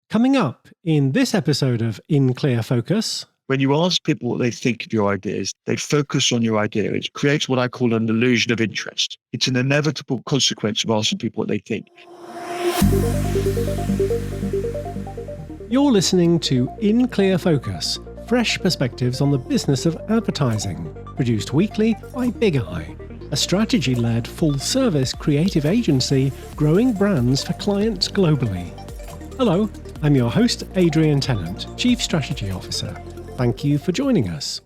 Coming up in this episode of In Clear Focus. When you ask people what they think of your ideas, they focus on your idea. It creates what I call an illusion of interest. It's an inevitable consequence of asking people what they think. You're listening to In Clear Focus, fresh perspectives on the business of advertising, produced weekly by Big Eye, a strategy-led full-service creative agency growing brands for clients globally. Hello, I'm your host, Adrian Tennant, Chief Strategy Officer. Thank you for joining us.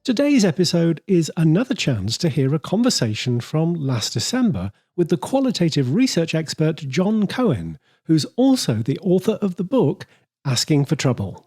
Today's episode is another chance to hear a conversation from last December with the qualitative research expert Jon Cohen, who's also the author of the book Asking for Trouble.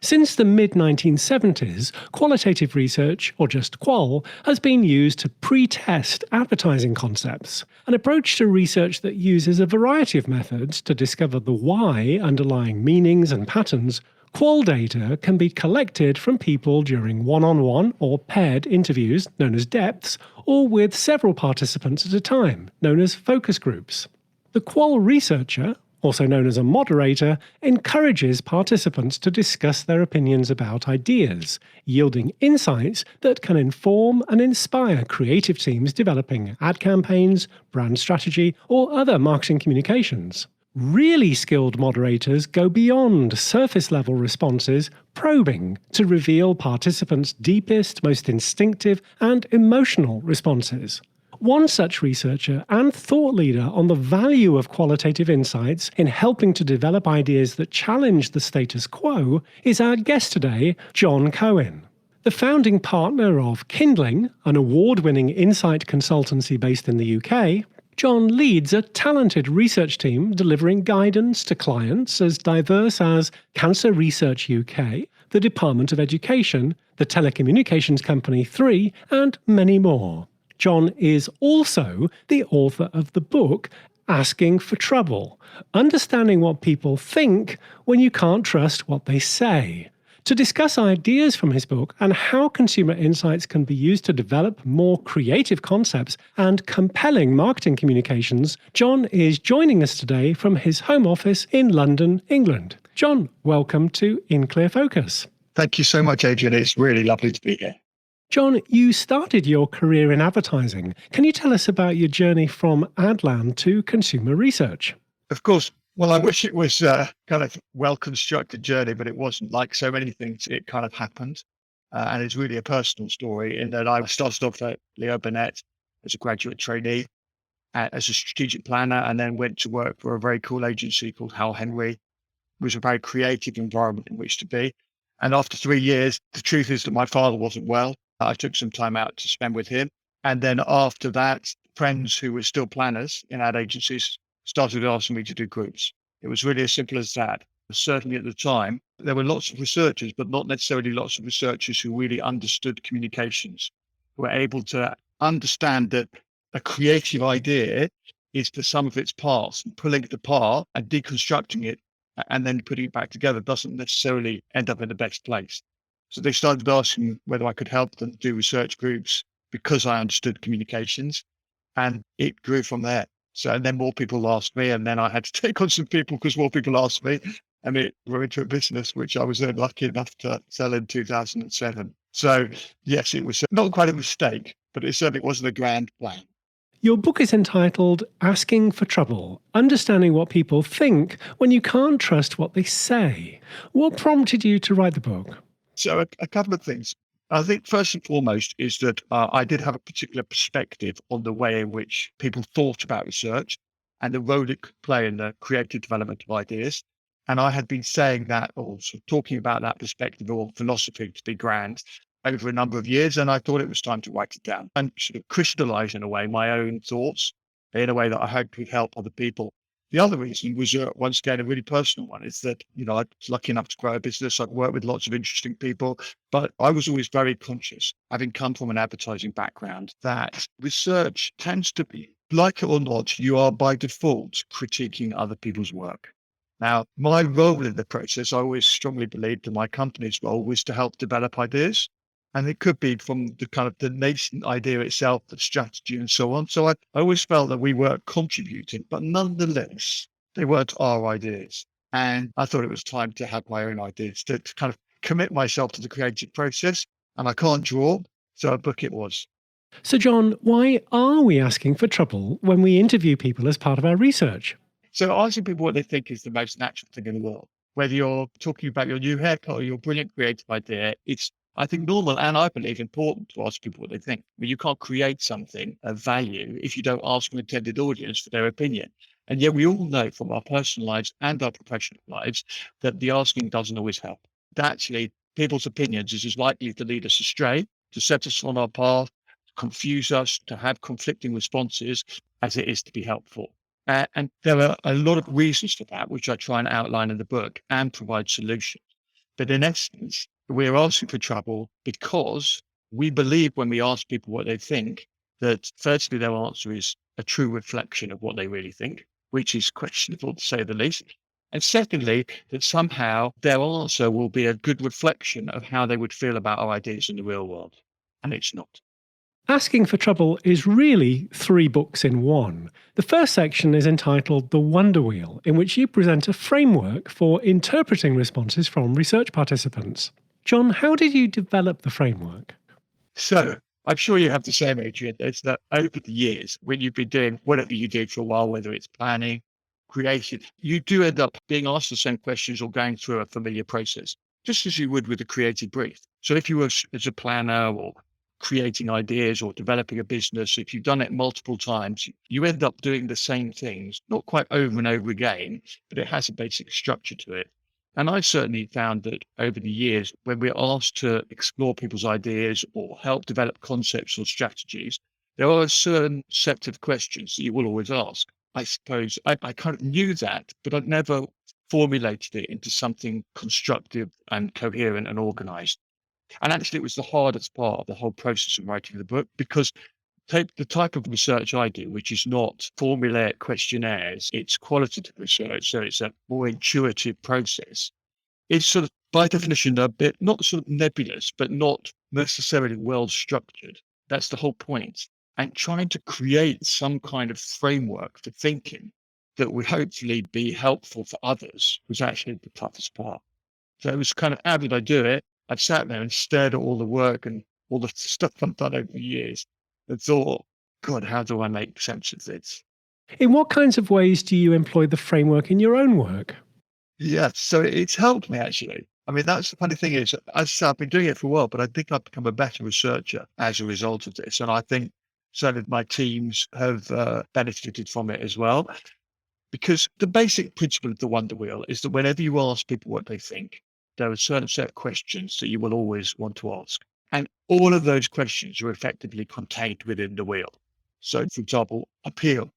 Since the mid-1970s, qualitative research, or just qual, has been used to pre-test advertising concepts, an approach to research that uses a variety of methods to discover the why underlying meanings and patterns. Qual data can be collected from people during one-on-one or paired interviews, known as depths, or with several participants at a time, known as focus groups. The qual researcher, also known as a moderator, encourages participants to discuss their opinions about ideas, yielding insights that can inform and inspire creative teams developing ad campaigns, brand strategy, or other marketing communications. Really skilled moderators go beyond surface-level responses, probing to reveal participants' deepest, most instinctive, and emotional responses. One such researcher and thought leader on the value of qualitative insights in helping to develop ideas that challenge the status quo is our guest today, Jon Cohen. The founding partner of Kindling, an award-winning insight consultancy based in the UK, Jon leads a talented research team delivering guidance to clients as diverse as Cancer Research UK, the Department of Education, the telecommunications company 3, and many more. Jon is also the author of the book Asking for Trouble, understanding what people think when you can't trust what they say. To discuss ideas from his book and how consumer insights can be used to develop more creative concepts and compelling marketing communications, Jon is joining us today from his home office in London, England. Jon, welcome to In Clear Focus. Thank you so much, Adrian. It's really lovely to be here. Jon, you started your career in advertising. Can you tell us about your journey from Adland to consumer research? Of course. Well, I wish it was a kind of well-constructed journey, but it wasn't. Like so many things, it kind of happened. And it's really a personal story in that I started off at Leo Burnett as a graduate trainee, as a strategic planner, and then went to work for a very cool agency called Hal Henry. It was a very creative environment in which to be. And after 3 years, the truth is that my father wasn't well. I took some time out to spend with him. And then after that, friends who were still planners in ad agencies started asking me to do groups. It was really as simple as that. Certainly at the time, there were lots of researchers, but not necessarily lots of researchers who really understood communications, who were able to understand that a creative idea is the sum of its parts, and pulling it apart and deconstructing it and then putting it back together doesn't necessarily end up in the best place. So they started asking whether I could help them do research groups because I understood communications, and it grew from there. So, and then more people asked me, and then I had to take on some people because more people asked me, and it grew into a business, which I was then lucky enough to sell in 2007. So yes, it was not quite a mistake, but it certainly wasn't a grand plan. Your book is entitled Asking for Trouble, Understanding What People Think When You Can't Trust What They Say. What prompted you to write the book? So a couple of things. I think first and foremost is that I did have a particular perspective on the way in which people thought about research and the role it could play in the creative development of ideas. And I had been saying that, or sort of talking about that perspective or philosophy, to be grand, over a number of years. And I thought it was time to write it down and sort of crystallize, in a way, my own thoughts in a way that I hoped would help other people. The other reason was, once again, a really personal one, is that, I was lucky enough to grow a business. I've worked with lots of interesting people, but I was always very conscious, having come from an advertising background, that research tends to be, like it or not, you are by default critiquing other people's work. Now, my role in the process, I always strongly believed that my company's role was to help develop ideas. And it could be from the kind of the nascent idea itself, the strategy and so on. So I always felt that we were contributing, but nonetheless, they weren't our ideas. And I thought it was time to have my own ideas, to kind of commit myself to the creative process. And I can't draw, so a book it was. So, Jon, why are we asking for trouble when we interview people as part of our research? So asking people what they think is the most natural thing in the world. Whether you're talking about your new haircut or your brilliant creative idea, it's, I think, normal and I believe important to ask people what they think. I mean, you can't create something of value if you don't ask an intended audience for their opinion. And yet we all know from our personal lives and our professional lives that the asking doesn't always help. That actually, people's opinions is as likely to lead us astray, to set us on our path, confuse us, to have conflicting responses as it is to be helpful. And there are a lot of reasons for that, which I try and outline in the book and provide solutions. But in essence, we're asking for trouble because we believe when we ask people what they think, that firstly, their answer is a true reflection of what they really think, which is questionable to say the least. And secondly, that somehow their answer will be a good reflection of how they would feel about our ideas in the real world. And it's not. Asking for Trouble is really 3 books in one. The first section is entitled The Wonder Wheel, in which you present a framework for interpreting responses from research participants. Jon, how did you develop the framework? So I'm sure you have the same, Adrian. It's that over the years, when you've been doing whatever you do for a while, whether it's planning, creation, you do end up being asked the same questions or going through a familiar process, just as you would with a creative brief. So if you were as a planner or creating ideas or developing a business, if you've done it multiple times, you end up doing the same things, not quite over and over again, but it has a basic structure to it. And I certainly found that over the years, when we're asked to explore people's ideas or help develop concepts or strategies, there are a certain set of questions that you will always ask. I suppose I kind of knew that, but I'd never formulated it into something constructive and coherent and organized. And actually, it was the hardest part of the whole process of writing the book because take the type of research I do, which is not formulaic questionnaires, it's qualitative research. So it's a more intuitive process. It's sort of, by definition, a bit not sort of nebulous, but not necessarily well structured. That's the whole point. And trying to create some kind of framework for thinking that would hopefully be helpful for others was actually the toughest part. So it was kind of, how did I do it? I sat there and stared at all the work and all the stuff I've done over the years and thought, God, how do I make sense of this? In what kinds of ways do you employ the framework in your own work? Yeah, so it's helped me actually. I mean, that's the funny thing is, as I say, I've been doing it for a while, but I think I've become a better researcher as a result of this. And I think certainly my teams have benefited from it as well. Because the basic principle of the Wonder Wheel is that whenever you ask people what they think, there are a certain set of questions that you will always want to ask. And all of those questions are effectively contained within the wheel. So, for example, appeal.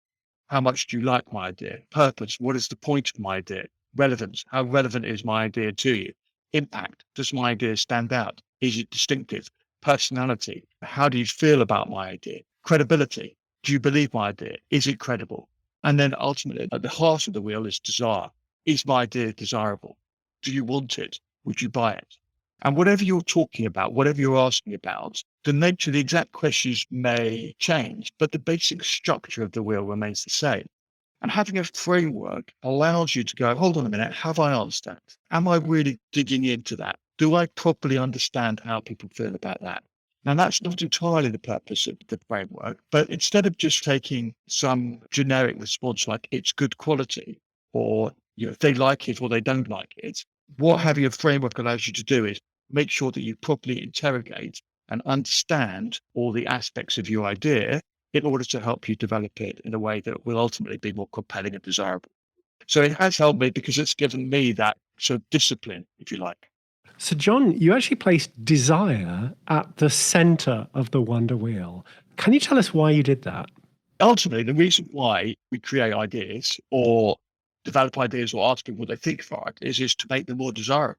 How much do you like my idea? Purpose. What is the point of my idea? Relevance. How relevant is my idea to you? Impact. Does my idea stand out? Is it distinctive? Personality. How do you feel about my idea? Credibility. Do you believe my idea? Is it credible? And then ultimately, at the heart of the wheel is desire. Is my idea desirable? Do you want it? Would you buy it? And whatever you're talking about, whatever you're asking about, the nature, the exact questions may change, but the basic structure of the wheel remains the same. And having a framework allows you to go, hold on a minute, have I answered that? Am I really digging into that? Do I properly understand how people feel about that? Now, that's not entirely the purpose of the framework, but instead of just taking some generic response like it's good quality or if they like it or they don't like it, what having a framework allows you to do is make sure that you properly interrogate and understand all the aspects of your idea in order to help you develop it in a way that will ultimately be more compelling and desirable. So it has helped me because it's given me that sort of discipline, if you like. So, Jon, you actually placed desire at the center of the Wonder Wheel. Can you tell us why you did that? Ultimately, the reason why we create ideas or develop ideas or ask people what they think of our ideas is to make them more desirable,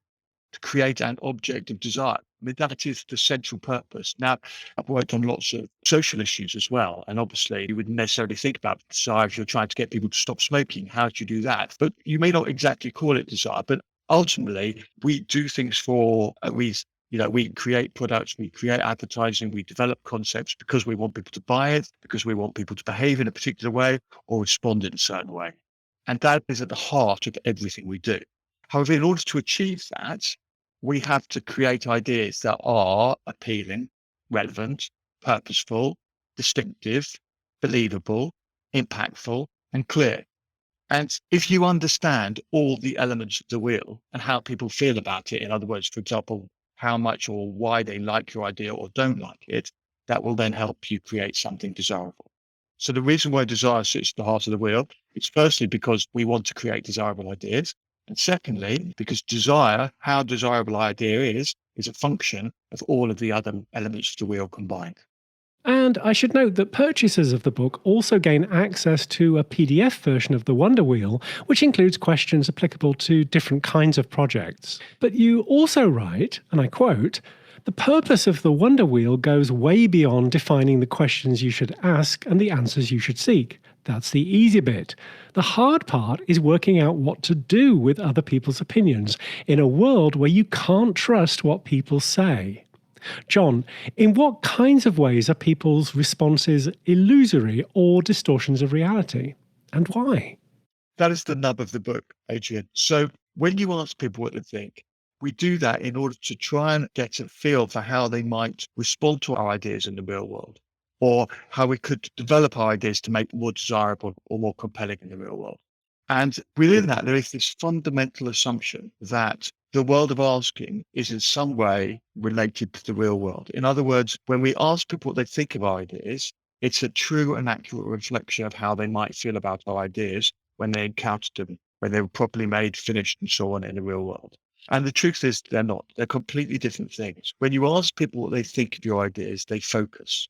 to create an object of desire. I mean, that is the central purpose. Now, I've worked on lots of social issues as well. And obviously, you wouldn't necessarily think about desire if you're trying to get people to stop smoking. How do you do that? But you may not exactly call it desire, but ultimately, we do things for a reason. We create products, we create advertising, we develop concepts because we want people to buy it, because we want people to behave in a particular way or respond in a certain way. And that is at the heart of everything we do. However, in order to achieve that, we have to create ideas that are appealing, relevant, purposeful, distinctive, believable, impactful, and clear. And if you understand all the elements of the wheel and how people feel about it, in other words, for example, how much or why they like your idea or don't like it, that will then help you create something desirable. So the reason why desire sits at the heart of the wheel is firstly because we want to create desirable ideas. And secondly, because desire, how desirable an idea is a function of all of the other elements of the wheel combined. And I should note that purchasers of the book also gain access to a PDF version of the Wonder Wheel, which includes questions applicable to different kinds of projects. But you also write, and I quote, "The purpose of the Wonder Wheel goes way beyond defining the questions you should ask and the answers you should seek. That's the easy bit. The hard part is working out what to do with other people's opinions in a world where you can't trust what people say." Jon, in what kinds of ways are people's responses illusory or distortions of reality? And why? That is the nub of the book, Adrian. So when you ask people what they think, we do that in order to try and get a feel for how they might respond to our ideas in the real world, or how we could develop our ideas to make them more desirable or more compelling in the real world. And within that, there is this fundamental assumption that the world of asking is in some way related to the real world. In other words, when we ask people what they think of our ideas, it's a true and accurate reflection of how they might feel about our ideas when they encountered them, when they were properly made, finished, and so on in the real world. And the truth is, they're not. They're completely different things. When you ask people what they think of your ideas, they focus.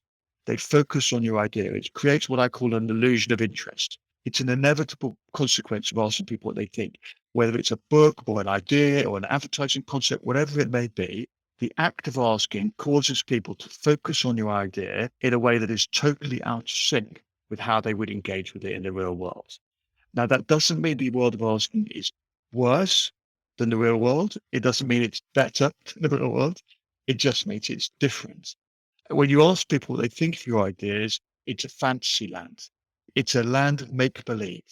They focus on your idea. It creates what I call an illusion of interest. It's an inevitable consequence of asking people what they think. Whether it's a book or an idea or an advertising concept, whatever it may be, the act of asking causes people to focus on your idea in a way that is totally out of sync with how they would engage with it in the real world. Now, that doesn't mean the world of asking is worse than the real world. It doesn't mean it's better than the real world. It just means it's different. When you ask people what they think of your ideas, it's a fantasy land. It's a land of make-believe.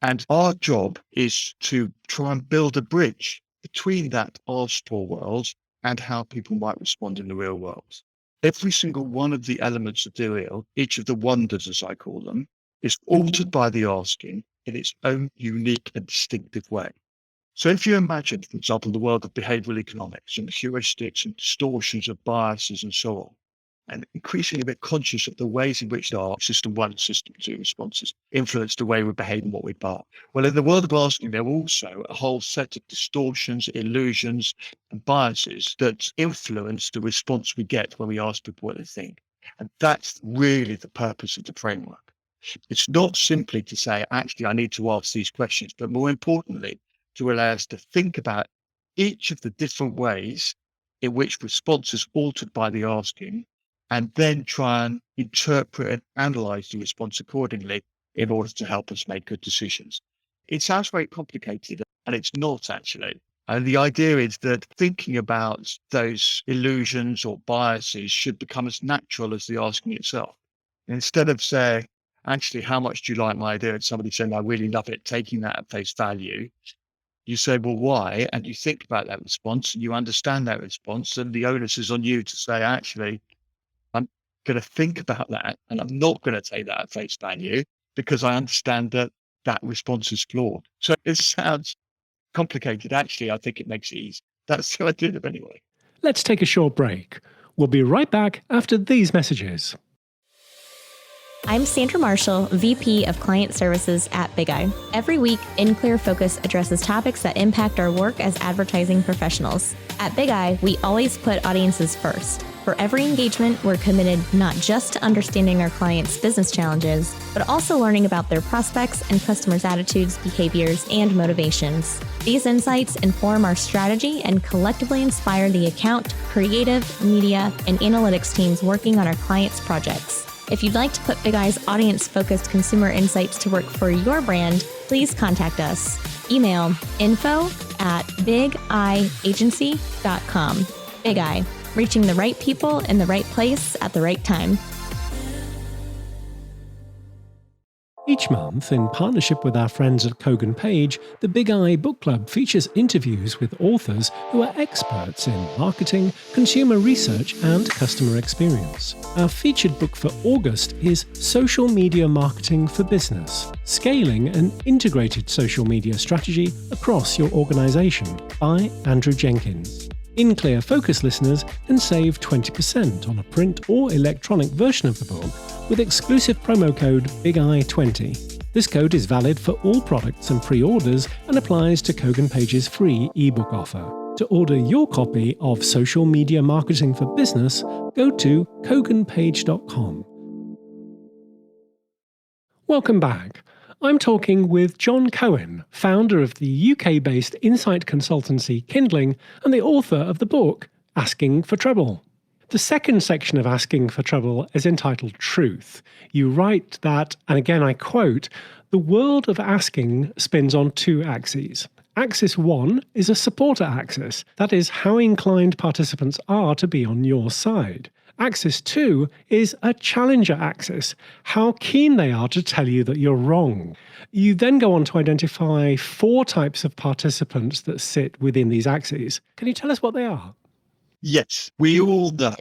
And our job is to try and build a bridge between that asked for world and how people might respond in the real world. Every single one of the elements of the wheel, each of the wonders, as I call them, is altered by the asking in its own unique and distinctive way. So if you imagine, for example, the world of behavioral economics and heuristics and distortions of biases and so on, and increasingly a bit conscious of the ways in which our system 1 and system 2 responses influence the way we behave and what we buy. Well, in the world of asking, there are also a whole set of distortions, illusions, and biases that influence the response we get when we ask people what they think. And that's really the purpose of the framework. It's not simply to say, actually, I need to ask these questions, but more importantly, to allow us to think about each of the different ways in which response is altered by the asking, and then try and interpret and analyze the response accordingly in order to help us make good decisions. It sounds very complicated, and it's not actually. And the idea is that thinking about those illusions or biases should become as natural as the asking itself. Instead of saying, actually, how much do you like my idea? And somebody saying, I really love it, taking that at face value. You say, well, why? And you think about that response, and you understand that response, and the onus is on you to say, actually, I'm going to think about that, and I'm not going to take that at face value because I understand that that response is flawed. So it sounds complicated. Actually, I think it makes it easy. That's how I did it anyway. Let's take a short break. We'll be right back after these messages. I'm Sandra Marshall, VP of Client Services at Big Eye. Every week, In Clear Focus addresses topics that impact our work as advertising professionals. At Big Eye, we always put audiences first. For every engagement, we're committed not just to understanding our clients' business challenges, but also learning about their prospects and customers' attitudes, behaviors, and motivations. These insights inform our strategy and collectively inspire the account, creative, media, and analytics teams working on our clients' projects. If you'd like to put Big Eye's audience-focused consumer insights to work for your brand, please contact us. Email info@bigeyeagency.com. Big Eye, reaching the right people in the right place at the right time. Each month, in partnership with our friends at Kogan Page, the Big Eye Book Club features interviews with authors who are experts in marketing, consumer research, and customer experience. Our featured book for August is Social Media Marketing for Business: Scaling an Integrated Social Media Strategy Across Your Organization by Andrew Jenkins. In Clear Focus listeners can save 20% on a print or electronic version of the book with exclusive promo code BIGEYE20. This code is valid for all products and pre-orders and applies to Kogan Page's free ebook offer. To order your copy of Social Media Marketing for Business, go to koganpage.com. Welcome back. I'm talking with Jon Cohen, founder of the UK-based insight consultancy Kindling and the author of the book Asking for Trouble. The second section of Asking for Trouble is entitled Truth. You write that, and again I quote, "The world of asking spins on two axes. Axis 1 is a supporter axis, that is how inclined participants are to be on your side. Axis 2 is a challenger axis, how keen they are to tell you that you're wrong." You then go on to identify 4 types of participants that sit within these axes. Can you tell us what they are? Yes, we all know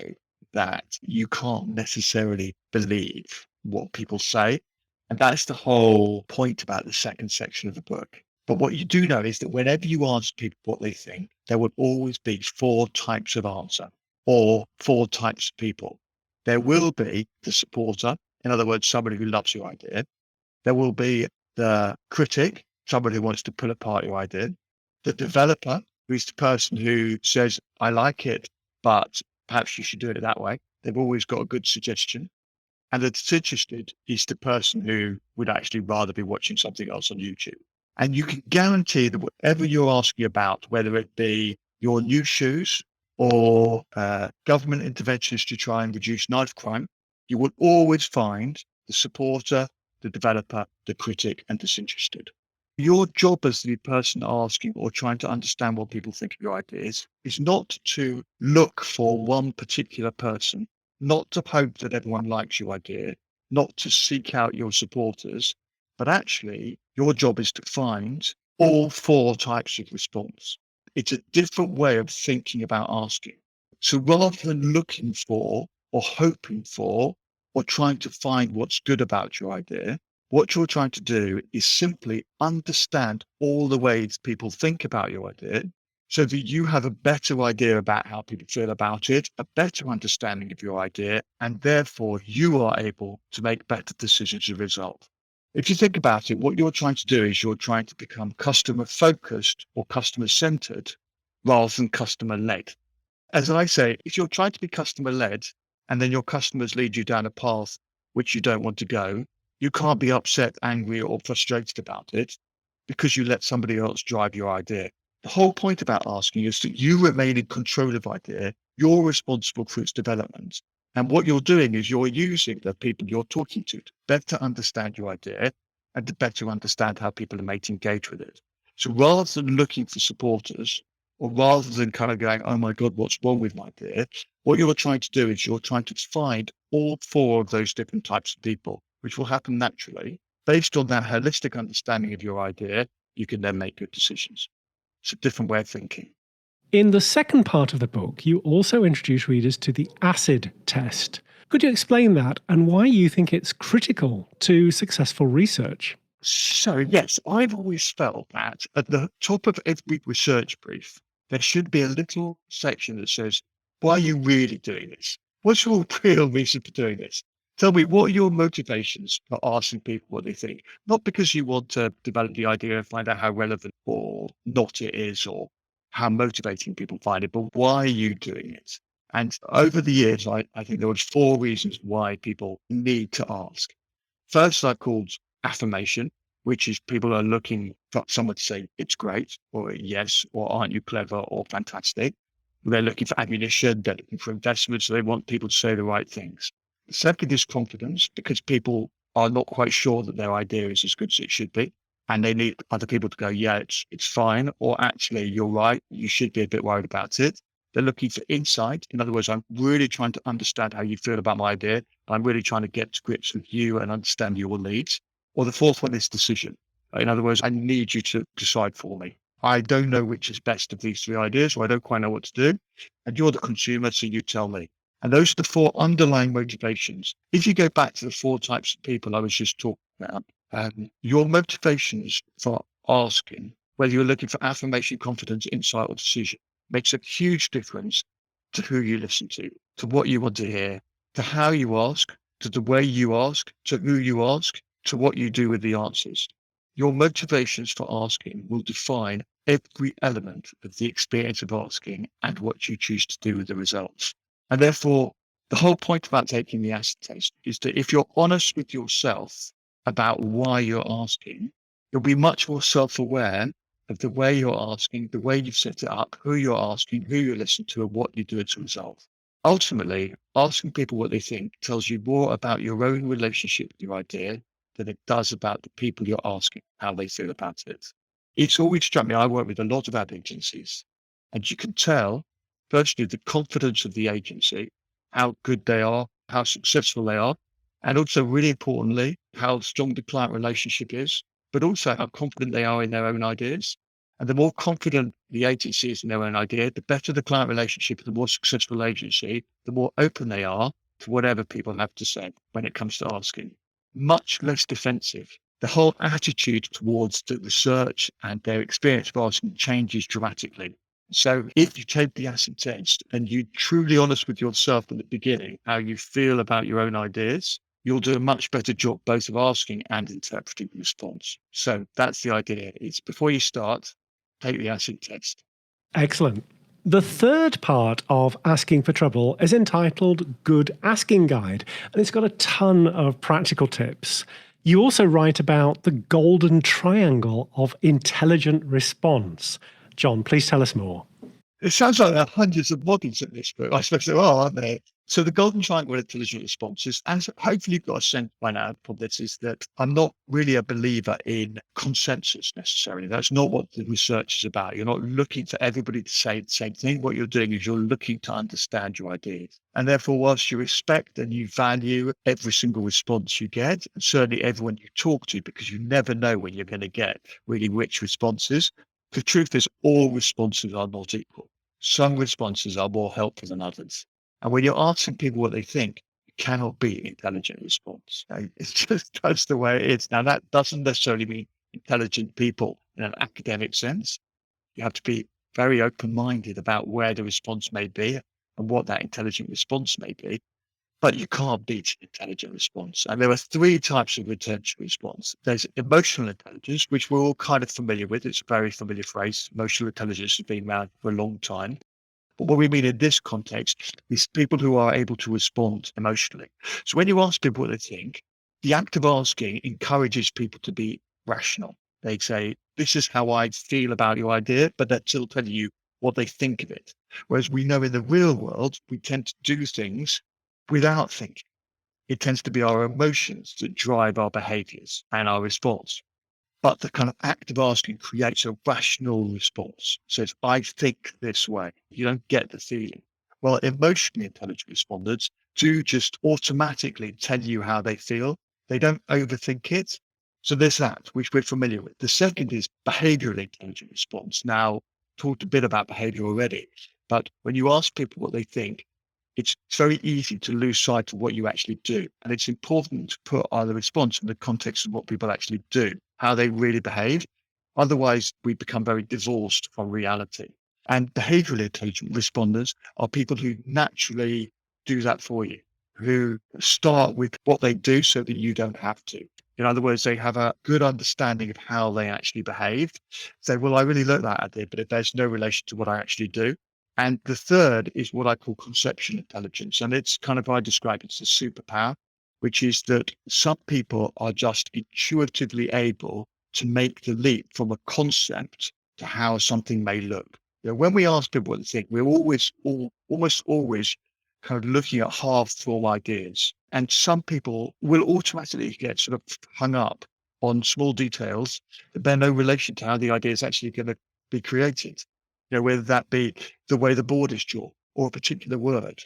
that you can't necessarily believe what people say. And that's the whole point about the second section of the book. But what you do know is that whenever you ask people what they think, there will always be 4 types of answer or 4 types of people. There will be the supporter, in other words, somebody who loves your idea. There will be the critic, somebody who wants to pull apart your idea. The developer, who's the person who says, I like it, but perhaps you should do it that way. They've always got a good suggestion. And the disinterested is the person who would actually rather be watching something else on YouTube. And you can guarantee that whatever you're asking about, whether it be your new shoes or government interventions to try and reduce knife crime, you will always find the supporter, the developer, the critic, and disinterested. Your job as the person asking or trying to understand what people think of your ideas is not to look for one particular person, not to hope that everyone likes your idea, not to seek out your supporters, but actually your job is to find all 4 types of response. It's a different way of thinking about asking. So rather than looking for or hoping for or trying to find what's good about your idea, what you're trying to do is simply understand all the ways people think about your idea so that you have a better idea about how people feel about it, a better understanding of your idea, and therefore you are able to make better decisions as a result. If you think about it, what you're trying to do is you're trying to become customer focused or customer centered rather than customer led. As I say, if you're trying to be customer led and then your customers lead you down a path which you don't want to go, you can't be upset, angry, or frustrated about it because you let somebody else drive your idea. The whole point about asking is that you remain in control of idea. You're responsible for its development. And what you're doing is you're using the people you're talking to better understand your idea and to better understand how people are made to engage with it. So rather than looking for supporters, or rather than kind of going, oh my God, what's wrong with my idea? What you're trying to do is you're trying to find all 4 of those different types of people, which will happen naturally. Based on that holistic understanding of your idea, you can then make good decisions. It's a different way of thinking. In the second part of the book, you also introduce readers to the ACID test. Could you explain that and why you think it's critical to successful research? So yes, I've always felt that at the top of every research brief, there should be a little section that says, why are you really doing this? What's your real reason for doing this? Tell me, what are your motivations for asking people what they think? Not because you want to develop the idea and find out how relevant or not it is or how motivating people find it, but why are you doing it? And over the years, I think there was 4 reasons why people need to ask. First, I've called affirmation, which is people are looking for someone to say, it's great, or yes, or aren't you clever, or fantastic. They're looking for ammunition, they're looking for investment, so they want people to say the right things. The second is confidence, because people are not quite sure that their idea is as good as it should be. And they need other people to go, yeah, it's fine. Or actually, you're right. You should be a bit worried about it. They're looking for insight. In other words, I'm really trying to understand how you feel about my idea. I'm really trying to get to grips with you and understand your needs. Or the fourth one is decision. In other words, I need you to decide for me. I don't know which is best of these three ideas, or I don't quite know what to do. And you're the consumer, so you tell me. And those are the four underlying motivations. If you go back to the four types of people I was just talking about, your motivations for asking, whether you're looking for affirmation, confidence, insight, or decision, makes a huge difference to who you listen to what you want to hear, to how you ask, to the way you ask, to who you ask, to what you do with the answers. Your motivations for asking will define every element of the experience of asking and what you choose to do with the results. And therefore, the whole point about taking the acid test is that if you're honest with yourself about why you're asking, you'll be much more self-aware of the way you're asking, the way you've set it up, who you're asking, who you listen to, and what you do as a result. Ultimately, asking people what they think tells you more about your own relationship with your idea than it does about the people you're asking how they feel about it. It's always struck me, I work with a lot of ad agencies, and you can tell, firstly, the confidence of the agency, how good they are, how successful they are, and also, really importantly, how strong the client relationship is, but also how confident they are in their own ideas. And the more confident the agency is in their own idea, the better the client relationship, the more successful agency, the more open they are to whatever people have to say when it comes to asking. Much less defensive. The whole attitude towards the research and their experience of asking changes dramatically. So if you take the acid test and you're truly honest with yourself at the beginning, how you feel about your own ideas, you'll do a much better job both of asking and interpreting the response. So that's the idea. It's before you start, take the acid test. Excellent. The third part of Asking for Trouble is entitled Good Asking Guide, and it's got a ton of practical tips. You also write about the golden triangle of intelligent response. Jon, please tell us more. It sounds like there are hundreds of models in this book. I suppose there are, aren't there? So the golden triangle of intelligent responses, as hopefully you've got a sense by now from this, is that I'm not really a believer in consensus necessarily. That's not what the research is about. You're not looking for everybody to say the same thing. What you're doing is you're looking to understand your ideas. And therefore, whilst you respect and you value every single response you get, and certainly everyone you talk to, because you never know when you're going to get really rich responses, the truth is all responses are not equal. Some responses are more helpful than others. And when you're asking people what they think, it cannot be intelligent response. It's just, that's the way it is. Now, that doesn't necessarily mean intelligent people in an academic sense. You have to be very open-minded about where the response may be and what that intelligent response may be. But you can't beat intelligent response. And there are three types of intelligent response. There's emotional intelligence, which we're all kind of familiar with. It's a very familiar phrase. Emotional intelligence has been around for a long time. But what we mean in this context is people who are able to respond emotionally. So when you ask people what they think, the act of asking encourages people to be rational. They say, this is how I feel about your idea, but they're still telling you what they think of it. Whereas we know in the real world, we tend to do things without thinking. It tends to be our emotions that drive our behaviors and our response. But the kind of act of asking creates a rational response. So it's, I think this way. You don't get the feeling. Well, emotionally intelligent respondents do just automatically tell you how they feel. They don't overthink it. So there's that, which we're familiar with. The second is behavioral intelligent response. Now, talked a bit about behavior already, but when you ask people what they think, it's very easy to lose sight of what you actually do. And it's important to put the response in the context of what people actually do, how they really behave. Otherwise, we become very divorced from reality. And behaviorally intelligent responders are people who naturally do that for you, who start with what they do so that you don't have to. In other words, they have a good understanding of how they actually behave. Say, well, I really like that idea, but if there's no relation to what I actually do. And the third is what I call conceptual intelligence. And it's kind of, I describe it as a superpower, which is that some people are just intuitively able to make the leap from a concept to how something may look. You know, when we ask people what they think, we're almost always kind of looking at half-formed ideas. And some people will automatically get sort of hung up on small details that bear no relation to how the idea is actually going to be created. whether that be the way the board is drawn or a particular word.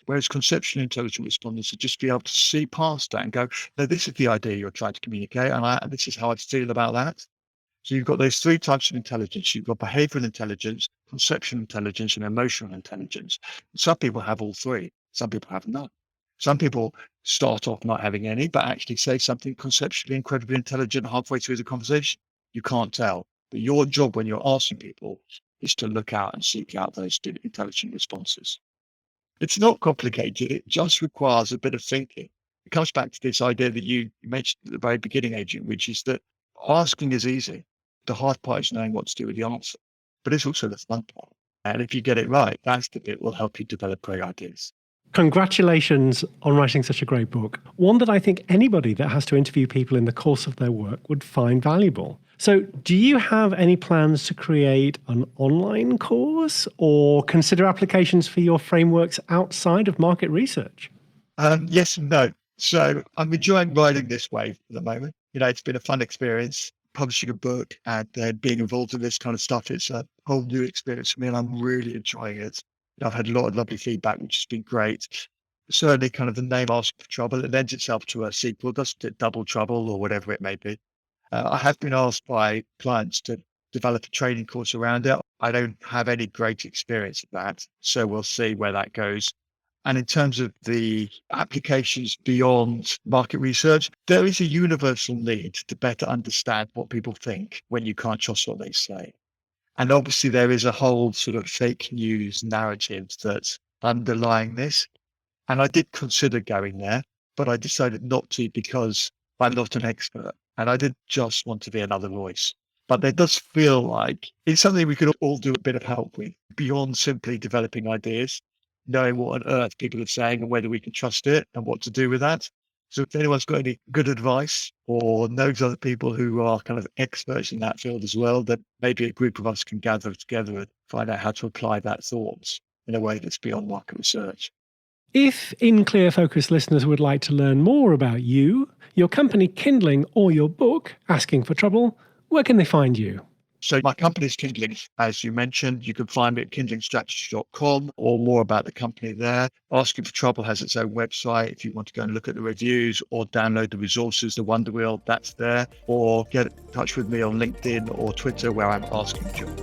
Whereas conceptually intelligent respondents would just be able to see past that and go, no, this is the idea you're trying to communicate, and this is how I feel about that. So you've got those three types of intelligence. You've got behavioral intelligence, conceptual intelligence, and emotional intelligence. Some people have all three. Some people have none. Some people start off not having any, but actually say something conceptually incredibly intelligent halfway through the conversation. You can't tell. But your job when you're asking people is to look out and seek out those intelligent responses. It's not complicated. It just requires a bit of thinking. It comes back to this idea that you mentioned at the very beginning, Adrian, which is that asking is easy. The hard part is knowing what to do with the answer, but it's also the fun part. And if you get it right, that's the bit that will help you develop great ideas. Congratulations on writing such a great book, one that I think anybody that has to interview people in the course of their work would find valuable. So do you have any plans to create an online course or consider applications for your frameworks outside of market research? Yes and no. So I'm enjoying riding this wave at the moment. It's been a fun experience publishing a book and then being involved in this kind of stuff. It's a whole new experience for me and I'm really enjoying it. I've had a lot of lovely feedback, which has been great. Certainly kind of the name Asking for Trouble, it lends itself to a sequel, doesn't it? Double Trouble or whatever it may be. I have been asked by clients to develop a training course around it. I don't have any great experience of that, so we'll see where that goes. And in terms of the applications beyond market research, there is a universal need to better understand what people think when you can't trust what they say. And obviously there is a whole sort of fake news narrative that's underlying this. And I did consider going there, but I decided not to because I'm not an expert and I did just want to be another voice. But it does feel like it's something we could all do a bit of help with beyond simply developing ideas, knowing what on earth people are saying and whether we can trust it and what to do with that. So if anyone's got any good advice or knows other people who are kind of experts in that field as well, then maybe a group of us can gather together and find out how to apply that thought in a way that's beyond market research. If In Clear Focus listeners would like to learn more about you, your company Kindling, or your book, Asking for Trouble, where can they find you? So my company is Kindling, as you mentioned. You can find me at kindlingstrategy.com or more about the company there. Asking for Trouble has its own website. If you want to go and look at the reviews or download the resources, the Wonder Wheel, that's there. Or get in touch with me on LinkedIn or Twitter where I'm Asking Jon.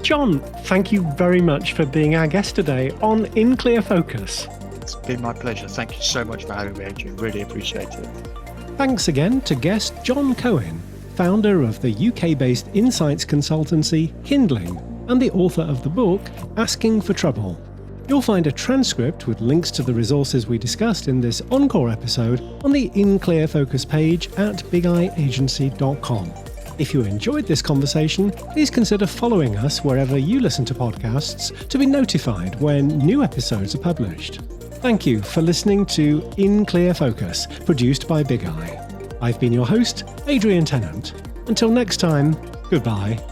Jon, thank you very much for being our guest today on In Clear Focus. It's been my pleasure. Thank you so much for having me, Adrian. Really appreciate it. Thanks again to guest Jon Cohen, founder of the UK-based insights consultancy Kindling and the author of the book Asking for Trouble. You'll find a transcript with links to the resources we discussed in this Encore episode on the In Clear Focus page at bigeyeagency.com. If you enjoyed this conversation, please consider following us wherever you listen to podcasts to be notified when new episodes are published. Thank you for listening to In Clear Focus, produced by Big Eye. I've been your host, Adrian Tennant. Until next time, goodbye.